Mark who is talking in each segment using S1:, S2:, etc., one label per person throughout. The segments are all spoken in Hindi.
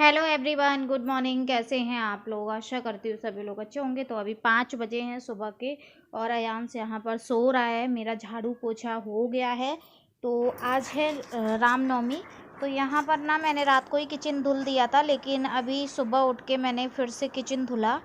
S1: Hello everyone, good morning. कैसे हैं आप लोग? आशा करती हूँ सभी लोग अच्छे होंगे। तो अभी 5 बजे हैं सुबह के और अयान से यहाँ पर सो रहा है। मेरा झाड़ू पोछा हो गया है। तो आज है रामनवमी। तो यहाँ पर ना मैंने रात को ही किचन धुल दिया था, लेकिन अभी सुबह उठ के मैंने फिर से किचन धुला,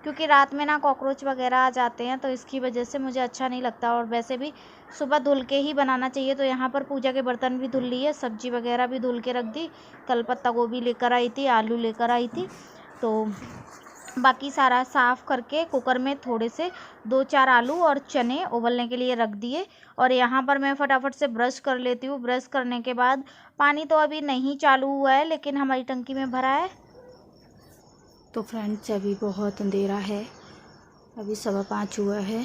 S1: क्योंकि रात में ना कॉकरोच वगैरह आ जाते हैं, तो इसकी वजह से मुझे अच्छा नहीं लगता। और वैसे भी सुबह धुल के ही बनाना चाहिए। तो यहाँ पर पूजा के बर्तन भी धुल लिए, सब्जी वगैरह भी धुल के रख दी। कल पत्ता गोभी लेकर आई थी, आलू लेकर आई थी, तो बाकी सारा साफ़ करके कुकर में थोड़े से 2-4 आलू और चने उबलने के लिए रख दिए। और यहाँ पर मैं फटाफट से ब्रश कर लेती हूँ। ब्रश करने के बाद पानी तो अभी नहीं चालू हुआ है, लेकिन हमारी टंकी में भरा है। तो फ्रेंड्स, अभी बहुत अंधेरा है, अभी 5:15 हुआ है।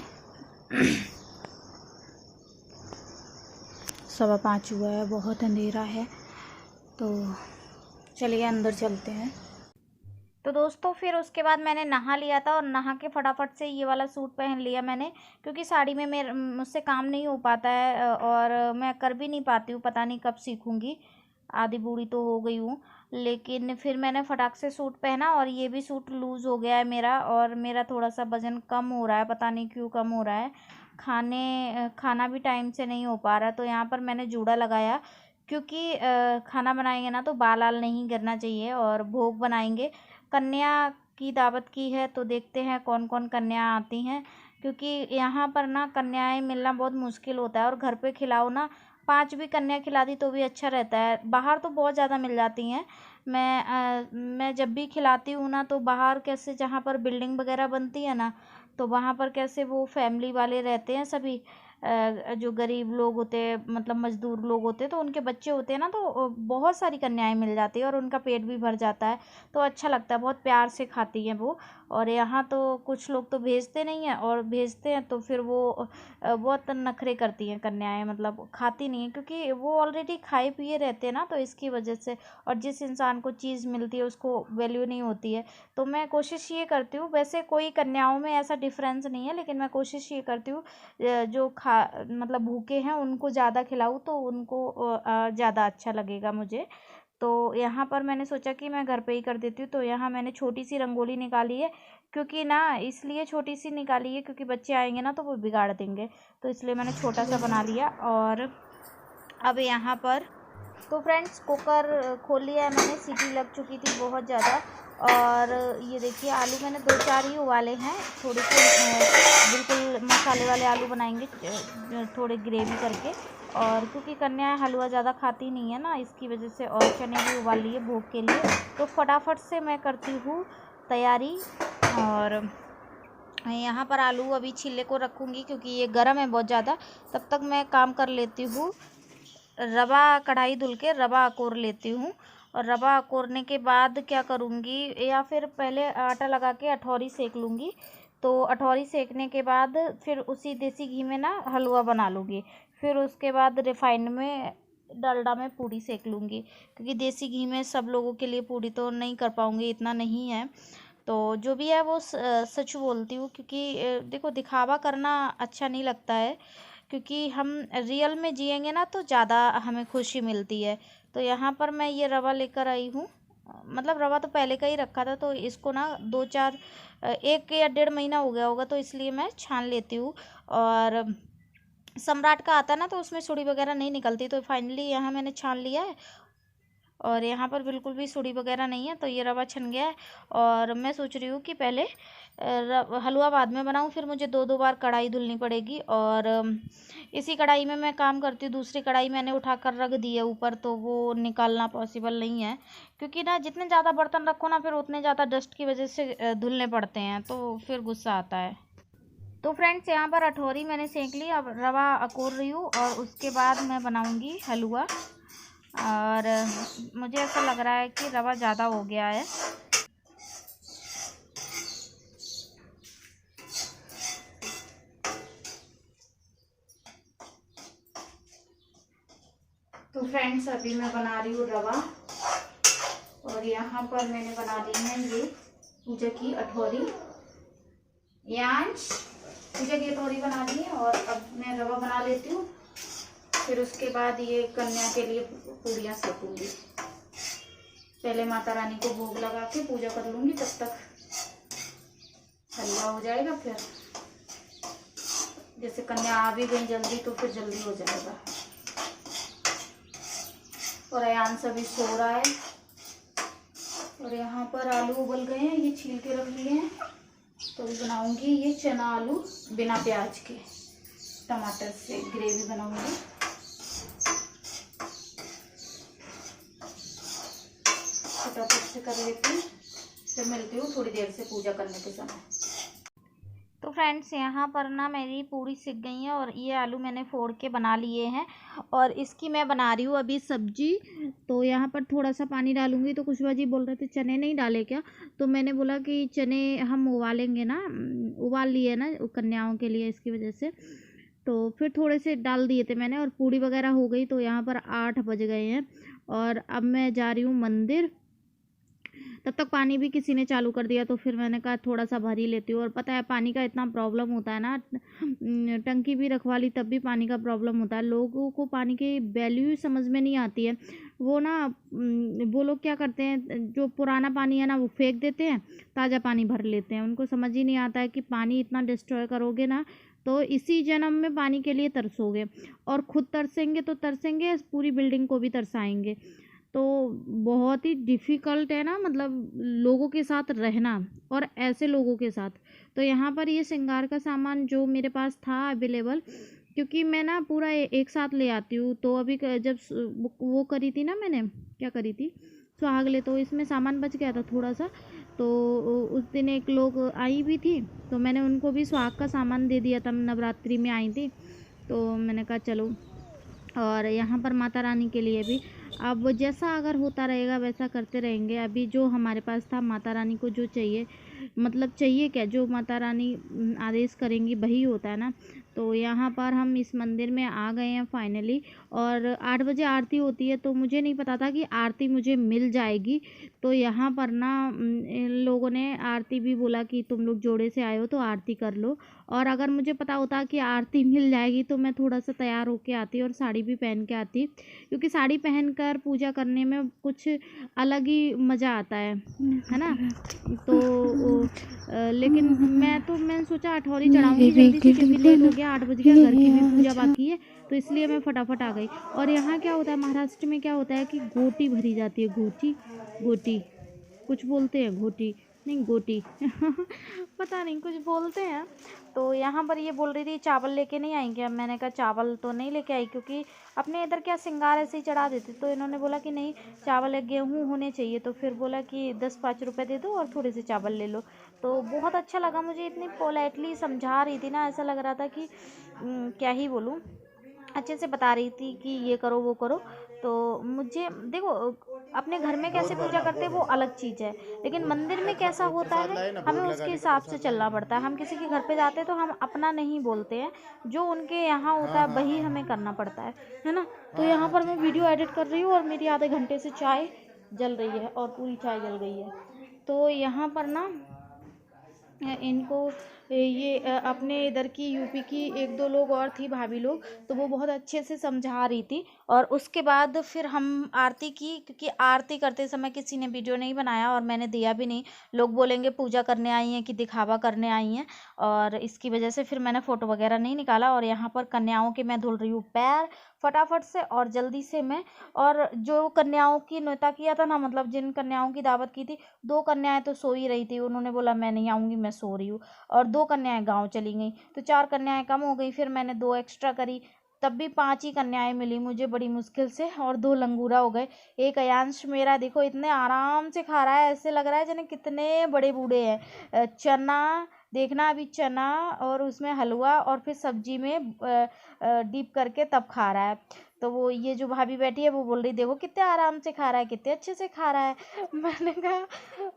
S1: 5:15 हुआ है, बहुत अंधेरा है। तो चलिए अंदर चलते हैं। तो दोस्तों, फिर उसके बाद मैंने नहा लिया था और नहा के फटाफट से ये वाला सूट पहन लिया मैंने, क्योंकि साड़ी में मुझसे काम नहीं हो पाता है और मैं कर भी नहीं पाती हूँ। पता नहीं कब सीखूँगी, आधी बूढ़ी तो हो गई हूँ। लेकिन फिर मैंने फटाक से सूट पहना और ये भी सूट लूज़ हो गया है मेरा, और मेरा थोड़ा सा वज़न कम हो रहा है, पता नहीं क्यों कम हो रहा है। खाना भी टाइम से नहीं हो पा रहा। तो यहाँ पर मैंने जूड़ा लगाया, क्योंकि खाना बनाएंगे ना तो बाल आल नहीं गिरना चाहिए। और भोग बनाएंगे, कन्या की दावत की है, तो देखते हैं कौन कौन कन्या आती हैं, क्योंकि यहाँ पर ना कन्याएं मिलना बहुत मुश्किल होता है। और घर पे खिलाओ ना, 5 भी कन्या खिला दी तो भी अच्छा रहता है। बाहर तो बहुत ज़्यादा मिल जाती हैं। मैं जब भी खिलाती हूँ ना, तो बाहर कैसे, जहाँ पर बिल्डिंग वगैरह बनती है ना, तो वहाँ पर कैसे वो फैमिली वाले रहते हैं सभी, जो गरीब लोग होते हैं, मतलब मज़दूर लोग होते हैं, तो उनके बच्चे होते हैं ना, तो बहुत सारी कन्याएं मिल जाती है और उनका पेट भी भर जाता है। तो अच्छा लगता है, बहुत प्यार से खाती हैं वो। और यहाँ तो कुछ लोग तो भेजते नहीं हैं, और भेजते हैं तो फिर वो बहुत नखरे करती हैं कन्याएं, मतलब खाती नहीं हैं, क्योंकि वो ऑलरेडी खाए पिए रहते हैं ना, तो इसकी वजह से। और जिस इंसान को चीज़ मिलती है उसको वैल्यू नहीं होती है। तो मैं कोशिश ये करती हूँ, वैसे कोई कन्याओं में ऐसा डिफरेंस नहीं है, लेकिन मैं कोशिश ये करती हूँ जो मतलब भूखे हैं उनको ज़्यादा खिलाऊँ, तो उनको ज़्यादा अच्छा लगेगा मुझे। तो यहाँ पर मैंने सोचा कि मैं घर पे ही कर देती हूँ। तो यहाँ मैंने छोटी सी रंगोली निकाली है, क्योंकि ना इसलिए छोटी सी निकाली है क्योंकि बच्चे आएंगे ना तो वो बिगाड़ देंगे, तो इसलिए मैंने छोटा सा बना लिया। और अब यहाँ पर तो फ्रेंड्स, कुकर खोल लिया है मैंने, सीटी लग चुकी थी बहुत ज़्यादा। और ये देखिए, आलू मैंने 2-4 ही उबाले हैं, थोड़े से बिल्कुल मसाले वाले आलू बनाएंगे, थोड़े ग्रेवी करके। और क्योंकि कन्या हलवा ज़्यादा खाती नहीं है ना, इसकी वजह से। और चने भी उबाल लिए भोग के लिए। तो फटाफट से मैं करती हूँ तैयारी। और यहाँ पर आलू अभी छिलने को रखूँगी, क्योंकि ये गर्म है बहुत ज़्यादा। तब तक मैं काम कर लेती हूँ, रवा कढ़ाई धुल के रवा अकोर लेती हूँ। और रवा अकोरने के बाद क्या करूँगी, या फिर पहले आटा लगा के अठौरी सेक लूँगी। तो अठौरी सेकने के बाद फिर उसी देसी घी में ना हलवा बना लूँगी। फिर उसके बाद रिफाइंड में, डालडा में पूड़ी सेक लूँगी, क्योंकि देसी घी में सब लोगों के लिए पूड़ी तो नहीं कर पाऊँगी, इतना नहीं है। तो जो भी है वो सच बोलती हूँ, क्योंकि देखो, दिखावा करना अच्छा नहीं लगता है, क्योंकि हम रियल में जिएंगे ना तो ज़्यादा हमें खुशी मिलती है। तो यहाँ पर मैं ये रवा लेकर आई हूँ, मतलब रवा तो पहले का ही रखा था, तो इसको ना 2-4 1 या 1.5 महीना हो गया होगा, तो इसलिए मैं छान लेती हूँ। और सम्राट का आता है ना, तो उसमें सुड़ी वगैरह नहीं निकलती, तो फाइनली यहाँ मैंने छान लिया है। और यहाँ पर बिल्कुल भी सुड़ी वगैरह नहीं है, तो ये रवा छन गया है। और मैं सोच रही हूँ कि पहले हलवा बाद में बनाऊँ, फिर मुझे 2-2 बार कढ़ाई धुलनी पड़ेगी। और इसी कढ़ाई में मैं काम करती हूँ। दूसरी कढ़ाई मैंने उठा कर रख दी है ऊपर, तो वो निकालना पॉसिबल नहीं है, क्योंकि ना जितने ज़्यादा बर्तन रखो ना, फिर उतने ज़्यादा डस्ट की वजह से धुलने पड़ते हैं, तो फिर गुस्सा आता है। तो फ्रेंड्स, यहाँ पर अठौरी मैंने सेंक ली, अब रवा अकोर रही हूँ, और उसके बाद मैं बनाऊँगी हलवा। और मुझे ऐसा लग रहा है कि रवा ज़्यादा हो गया है। तो फ्रेंड्स, अभी मैं बना रही हूँ रवा, और यहाँ पर मैंने बना ली है ये पूजा की अठौरी। यांश, पूजा की अठौरी बना ली है, और अब मैं रवा बना लेती हूँ। फिर उसके बाद ये कन्या के लिए पूड़ियाँ सेकूँगी। पहले माता रानी को भोग लगा के पूजा कर लूँगी, तब तक हलवा हो जाएगा। फिर जैसे कन्या आ भी गई जल्दी तो फिर जल्दी हो जाएगा। और अयान सभी सो रहा है। और यहाँ पर आलू उबल गए हैं, ये छील के रख लिए हैं। तो बनाऊंगी ये चना आलू बिना प्याज के, टमाटर से ग्रेवी बनाऊंगी। फटाफट से कर लेती हूँ, फिर मिलती हूँ थोड़ी देर से पूजा करने के समय। तो फ्रेंड्स यहाँ पर ना मेरी पूरी सिक गई है और ये आलू मैंने फोड़ के बना लिए हैं और इसकी मैं बना रही हूँ अभी सब्जी। तो यहाँ पर थोड़ा सा पानी डालूंगी। तो खुशबा जी बोल रहे थे चने नहीं डाले क्या, तो मैंने बोला कि चने हम उबालेंगे ना, उबाल लिए ना कन्याओं के लिए, इसकी वजह से तो फिर थोड़े से डाल दिए थे मैंने और पूड़ी वगैरह हो गई। तो यहाँ पर 8 बज गए हैं और अब मैं जा रही हूँ मंदिर। तब तक पानी भी किसी ने चालू कर दिया तो फिर मैंने कहा थोड़ा सा भर ही लेती हूँ। और पता है पानी का इतना प्रॉब्लम होता है ना, टंकी भी रखवा ली तब भी पानी का प्रॉब्लम होता है। लोगों को पानी की वैल्यू समझ में नहीं आती है। वो ना वो लोग क्या करते हैं, जो पुराना पानी है ना वो फेंक देते हैं, ताज़ा पानी भर लेते हैं। उनको समझ ही नहीं आता है कि पानी इतना डिस्ट्रॉय करोगे ना तो इसी जन्म में पानी के लिए तरसोगे, और खुद तरसेंगे तो तरसेंगे, पूरी बिल्डिंग को भी तरसाएंगे। तो बहुत ही डिफ़िकल्ट है ना, मतलब लोगों के साथ रहना, और ऐसे लोगों के साथ। तो यहाँ पर ये श्रृंगार का सामान जो मेरे पास था अवेलेबल, क्योंकि मैं ना पूरा एक साथ ले आती हूँ। तो अभी जब वो करी थी ना, मैंने क्या करी थी, सुहागले, तो इसमें सामान बच गया था थोड़ा सा। तो उस दिन एक लोग आई भी थी तो मैंने उनको भी सुहाग का सामान दे दिया था, नवरात्रि में आई थी तो मैंने कहा चलो। और यहाँ पर माता रानी के लिए भी अब जैसा अगर होता रहेगा वैसा करते रहेंगे। अभी जो हमारे पास था, माता रानी को जो चाहिए, मतलब चाहिए क्या, जो माता रानी आदेश करेंगी वही होता है ना। तो यहाँ पर हम इस मंदिर में आ गए हैं फाइनली। और 8 बजे आरती होती है तो मुझे नहीं पता था कि आरती मुझे मिल जाएगी। तो यहाँ पर ना इन लोगों ने आरती भी बोला कि तुम लोग जोड़े से आए हो तो आरती कर लो। और अगर मुझे पता होता कि आरती मिल जाएगी तो मैं थोड़ा सा तैयार होके आती और साड़ी भी पहन के आती, क्योंकि साड़ी पहनकर पूजा करने में कुछ अलग ही मज़ा आता है ना। तो लेकिन मैंने सोचा अठौरी चढ़ाऊंगी जल्दी से, क्योंकि लेट हो गया, 8 बज गया, घर की भी पूजा बाकी है, तो इसलिए मैं फटाफट आ गई। और यहाँ क्या होता है, महाराष्ट्र में क्या होता है कि गोटी भरी जाती है, गोटी कुछ बोलते हैं, घोटी नहीं गोटी पता नहीं कुछ बोलते हैं। तो यहाँ पर ये बोल रही थी चावल लेके नहीं आएंगे। अब मैंने कहा चावल तो नहीं लेके आई, क्योंकि अपने इधर क्या श्रृंगार ऐसे ही चढ़ा देते। तो इन्होंने बोला कि नहीं, चावल गेहूँ होने चाहिए। तो फिर बोला कि 10-5 रुपये दे दो और थोड़े से चावल ले लो। तो बहुत अच्छा लगा मुझे, इतनी पोलाइटली समझा रही थी ना, ऐसा लग रहा था कि क्या ही बोलूँ, अच्छे से बता रही थी कि ये करो वो करो। तो मुझे देखो, अपने घर में कैसे पूजा करते हैं वो अलग चीज़ है, लेकिन मंदिर में कैसा होता है हमें उसके हिसाब से चलना पड़ता है। हम किसी के घर पे जाते हैं तो हम अपना नहीं बोलते हैं, जो उनके यहाँ होता है वही हमें करना पड़ता है ना। तो यहाँ पर मैं वीडियो एडिट कर रही हूँ और मेरी आधे घंटे से चाय जल रही है और पूरी चाय जल गई है। तो यहाँ पर ना इनको ये अपने इधर की यूपी की 1-2 लोग और थी, भाभी लोग, तो वो बहुत अच्छे से समझा रही थी। और उसके बाद फिर हम आरती की, क्योंकि आरती करते समय किसी ने वीडियो नहीं बनाया और मैंने दिया भी नहीं। लोग बोलेंगे पूजा करने आई हैं कि दिखावा करने आई हैं, और इसकी वजह से फिर मैंने फ़ोटो वगैरह नहीं निकाला। और यहाँ पर कन्याओं के मैं धुल रही हूँ पैर फटाफट से और जल्दी से मैं। और जो कन्याओं की न्योता किया था ना, मतलब जिन कन्याओं की दावत की थी, 2 कन्याएं तो सो ही रही थी, उन्होंने बोला मैं नहीं आऊँगी, मैं सो रही हूँ। और 2 कन्याएं गांव चली गई, तो 4 कन्याएं कम हो गई। फिर मैंने 2 एक्स्ट्रा करी, तब भी 5 ही कन्याएं मिली मुझे बड़ी मुश्किल से, और 2 लंगूरा हो गए। एक अयांश मेरा देखो इतने आराम से खा रहा है, ऐसे लग रहा है जैसे कितने बड़े बूढ़े हैं। चना देखना, अभी चना और उसमें हलवा और फिर सब्जी में डीप करके तब खा रहा है। तो वो ये जो भाभी बैठी है वो बोल रही देखो कितने आराम से खा रहा है, कितने अच्छे से खा रहा है। मैंने कहा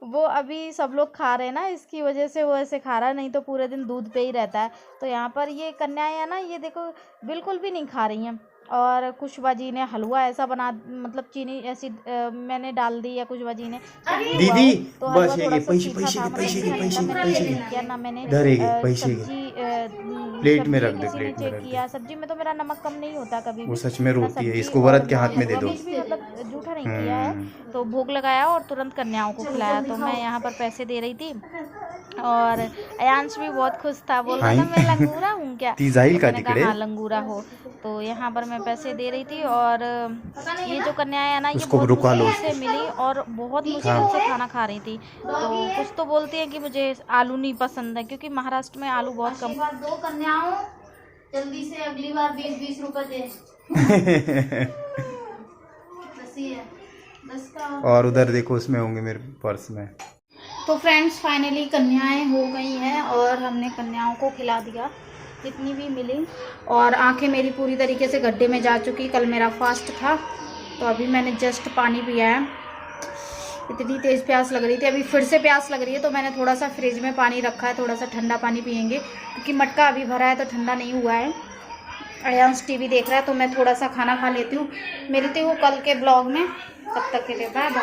S1: वो अभी सब लोग खा रहे हैं ना, इसकी वजह से वो ऐसे खा रहा है, नहीं तो पूरे दिन दूध पे ही रहता है। तो यहाँ पर ये कन्याएं है ना, ये देखो बिल्कुल भी नहीं खा रही हैं। और खुशबा जी ने हलवा ऐसा बना, मतलब चीनी ऐसी मैंने डाल दी, या खुशबा जी ने
S2: दीदी
S1: तो हलवा
S2: बस
S1: थोड़ा सा
S2: पैसे
S1: तीखा
S2: पैसे
S1: था,
S2: के पैसे
S1: मतलब
S2: के
S1: अच्छा नहीं था।
S2: पैसे के
S1: मैंने
S2: पैसे
S1: ये
S2: के
S1: नहीं किया ना, मैंने
S2: धरे के पैसे के
S1: सब्जी
S2: प्लेट में रख दे, प्लेट में रख
S1: किया। सब्जी में तो मेरा नमक कम नहीं होता कभी
S2: वो
S1: भी।
S2: सच में रोती है, इसको व्रत के हाथ में दे दो।
S1: भी मतलब झूठा नहीं किया है। तो भोग लगाया और तुरंत कन्याओं को खिलाया। तो मैं यहाँ पर पैसे दे रही थी और अयांश भी बहुत खुश था, बोल रहा था मैं लंगूरा हूँ क्या।
S2: ती जाईल का
S1: मैंने कहा
S2: तिकडे
S1: हाँ लंगूरा हो। तो यहाँ पर मैं पैसे दे रही थी और ये जो कन्याएं है ना, ये
S2: उसको
S1: बहुत
S2: रुका लो।
S1: मुश्किल से मिली और बहुत मुश्किल से खाना खा रही थी। तो कुछ तो बोलती है कि मुझे आलू नहीं पसंद है, क्योंकि महाराष्ट्र में आलू बहुत कम। दो कन्याओं जल्दी से अगली बार 20-20 रुपए दे। 10 का।
S2: और उधर देखो उसमें होंगे मेरे पर्स में।
S1: तो फ्रेंड्स फाइनली कन्याएं हो गई हैं और हमने कन्याओं को खिला दिया जितनी भी मिली। और आंखें मेरी पूरी तरीके से गड्ढे में जा चुकी। कल मेरा फास्ट था तो अभी मैंने जस्ट पानी पिया है। इतनी तेज़ प्यास लग रही थी, अभी फिर से प्यास लग रही है। तो मैंने थोड़ा सा फ्रिज में पानी रखा है, थोड़ा सा ठंडा पानी पियेंगे क्योंकि मटका अभी भरा है तो ठंडा नहीं हुआ है। अयांश टीवी देख रहा है तो मैं थोड़ा सा खाना खा लेती हूँ। मिलती हूँ कल के ब्लॉग में, तब तक के लिए बाय बाय।